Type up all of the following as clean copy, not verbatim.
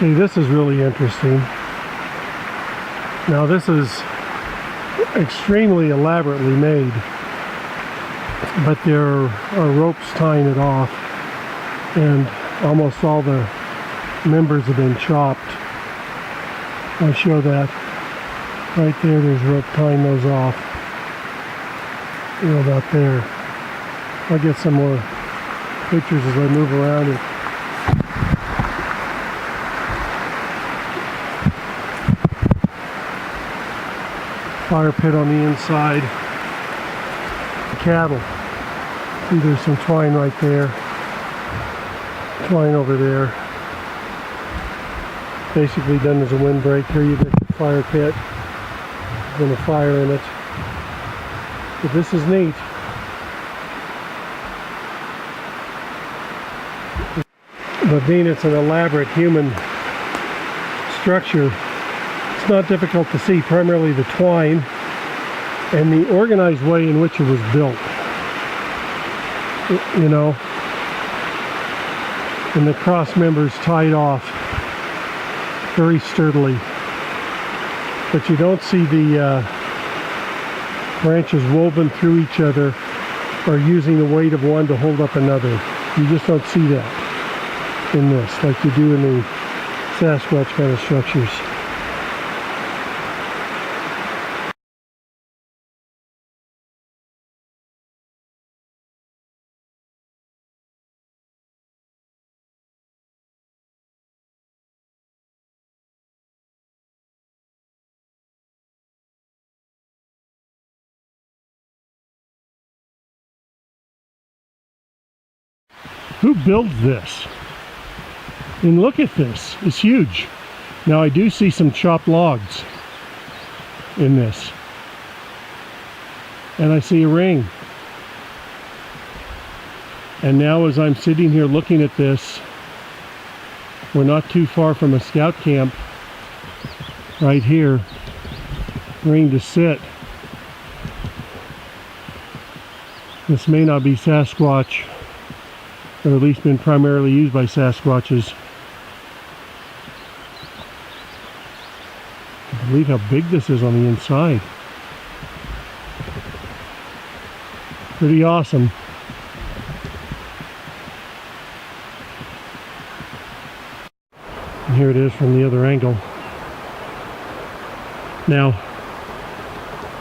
Okay, this is really interesting. Now this is extremely elaborately made, but there are ropes tying it off, and almost all the members have been chopped. I'll show that. Right there, there's rope tying those off. You know, about there. I'll get some more pictures as I move around it. Fire pit on the inside. Cattle. See, there's some twine right there. Twine over there. Basically done as a windbreak. Here you get the fire pit. There's a fire in it. But this is neat. But being it's an elaborate human structure, it's not difficult to see, primarily the twine and the organized way in which it was built. You know, and the cross members tied off very sturdily. But you don't see the branches woven through each other or using the weight of one to hold up another. You just don't see that in this like you do in the Sasquatch kind of structures. Who built this? And look at this, it's huge. Now I do see some chopped logs in this. And I see a ring. And now as I'm sitting here looking at this, we're not too far from a scout camp right here. Ring to sit. This may not be Sasquatch, or at least been primarily used by Sasquatches. I believe how big this is on the inside. Pretty awesome. And here it is from the other angle. Now,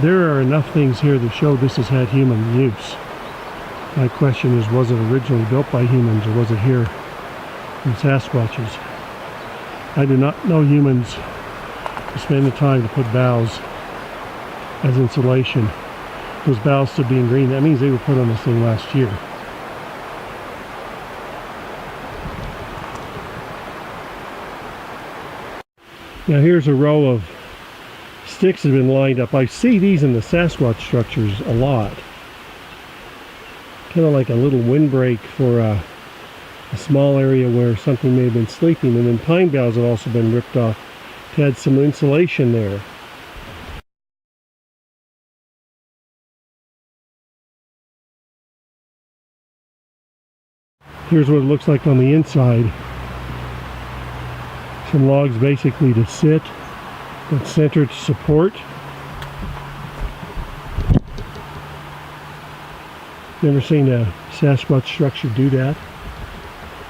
there are enough things here to show this has had human use. My question is, was it originally built by humans, or was it here in Sasquatches? I do not know humans to spend the time to put boughs as insulation. Those boughs still being green, that means they were put on this thing last year. Now here's a row of sticks that have been lined up. I see these in the Sasquatch structures a lot. Kind of like a little windbreak for a small area where something may have been sleeping. And then pine boughs have also been ripped off to add some insulation there. Here's what it looks like on the inside. Some logs basically to sit, and center to support. Never seen a Sasquatch structure do that.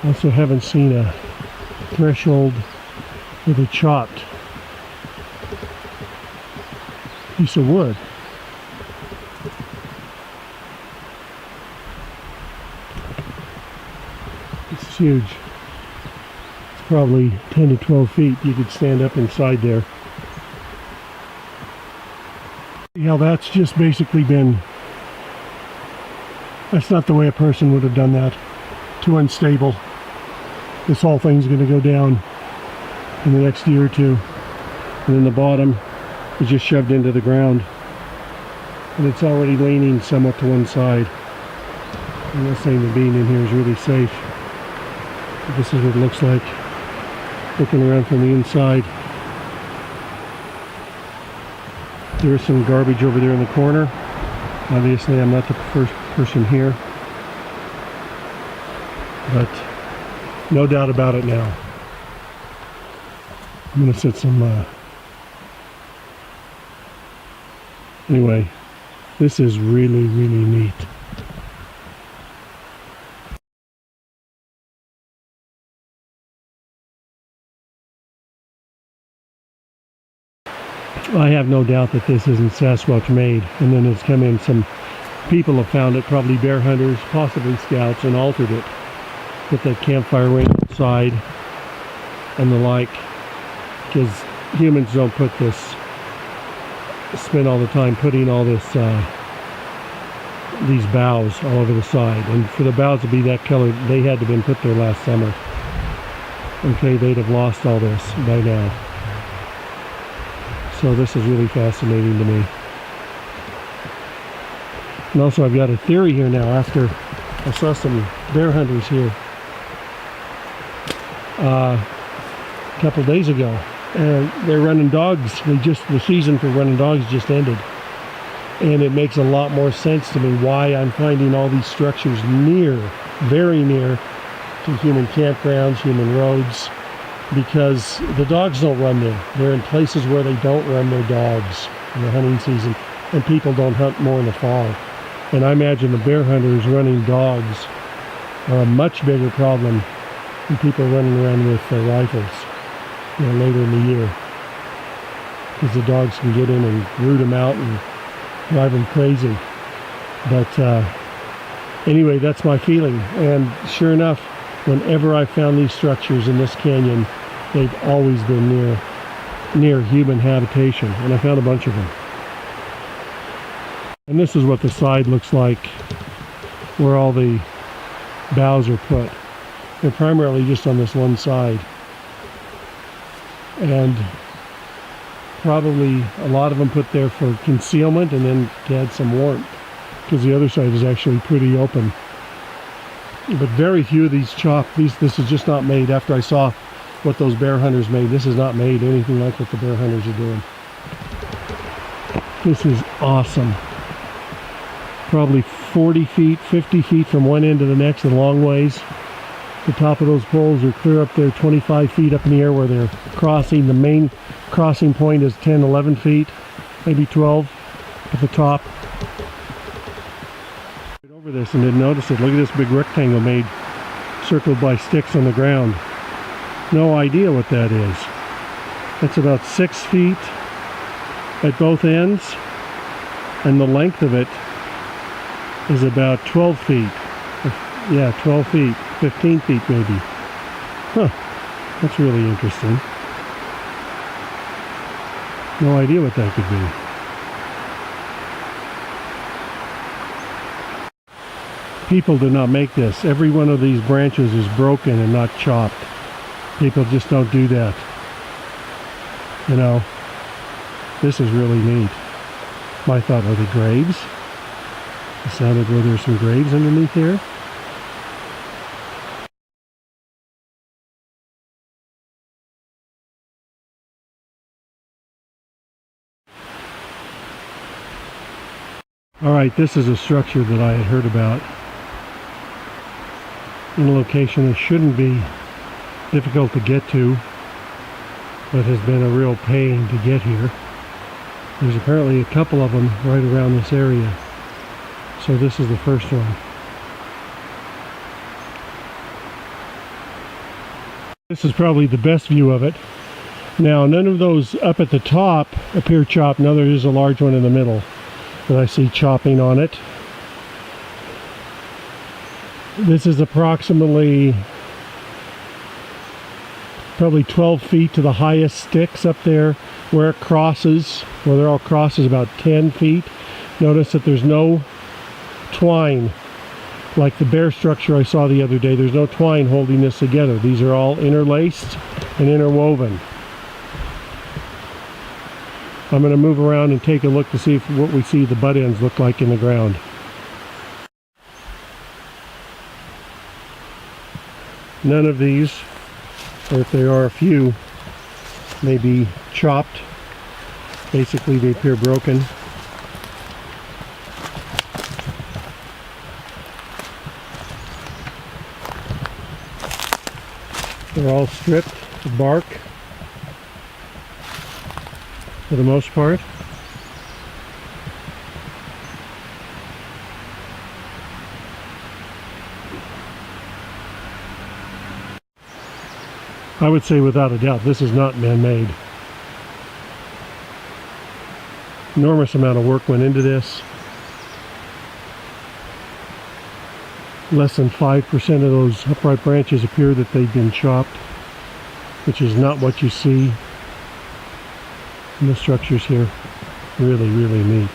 Also haven't seen a threshold with a chopped piece of wood. This is huge. It's probably 10 to 12 feet. You could stand up inside there. See how that's just basically been... That's not the way a person would have done that. Too unstable. This whole thing's going to go down in the next year or two. And then the bottom is just shoved into the ground. And it's already leaning somewhat to one side. I'm not saying that being in here is really safe. But this is what it looks like. Looking around from the inside. There's some garbage over there in the corner. Obviously I'm not the first person here, but no doubt about it now. I'm going to set some, anyway, this is really, really neat. I have no doubt that this isn't Sasquatch made, and then it's come in, some people have found it, probably bear hunters, possibly scouts, and altered it. Put that campfire ring inside and the like, because humans don't put this, spend all the time putting all this, these boughs all over the side. And for the boughs to be that color, they had to have been put there last summer. Okay, they'd have lost all this by now. So this is really fascinating to me. And also I've got a theory here now, after I saw some bear hunters here a couple days ago, and they're running dogs. The season for running dogs just ended. And it makes a lot more sense to me why I'm finding all these structures near, very near to human campgrounds, human roads, because the dogs don't run there. They're in places where they don't run their dogs in the hunting season, and people don't hunt more in the fall. And I imagine the bear hunters running dogs are a much bigger problem than people running around with their rifles, you know, later in the year, because the dogs can get in and root them out and drive them crazy. But anyway, that's my feeling. And sure enough, whenever I found these structures in this canyon, they've always been near human habitation, and I found a bunch of them. And this is what the side looks like where all the boughs are put. They're primarily just on this one side, and probably a lot of them put there for concealment and then to add some warmth, because the other side is actually pretty open. But very few of these chopped. This is just not made. After I saw what those bear hunters made, this is not made anything like what the bear hunters are doing. This is awesome. Probably 40 feet, 50 feet from one end to the next, a long ways. The top of those poles are clear up there, 25 feet up in the air where they're crossing. The main crossing point is 10, 11 feet, maybe 12 at the top. Over this and didn't notice it. Look at this big rectangle made, circled by sticks on the ground. No idea what that is. It's about 6 feet at both ends, and the length of it is about 12 feet. Yeah, 12 feet, 15 feet maybe. Huh, that's really interesting. No idea what that could be. People did not make this. Every one of these branches is broken and not chopped. People just don't do that. You know, this is really neat. My thought, are they graves? It sounded where there's some graves underneath here. Alright, this is a structure that I had heard about in a location that shouldn't be difficult to get to, but has been a real pain to get here. There's apparently a couple of them right around this area. So this is the first one. This is probably the best view of it. Now, none of those up at the top appear chopped. Now there is a large one in the middle that I see chopping on it. This is approximately probably 12 feet to the highest sticks up there where it crosses. Well, they're all crosses about 10 feet. Notice that there's no twine like the bear structure I saw the other day. There's no twine holding this together. These are all interlaced and interwoven. I'm going to move around and take a look to see if what we see the butt ends look like in the ground. None of these, or if there are a few, may be chopped. Basically, they appear broken. They're all stripped of bark. for the most part. I would say without a doubt this is not man-made. Enormous amount of work went into this. Less than 5% of those upright branches appear that they've been chopped, which is not what you see in the structures here. Really, really neat.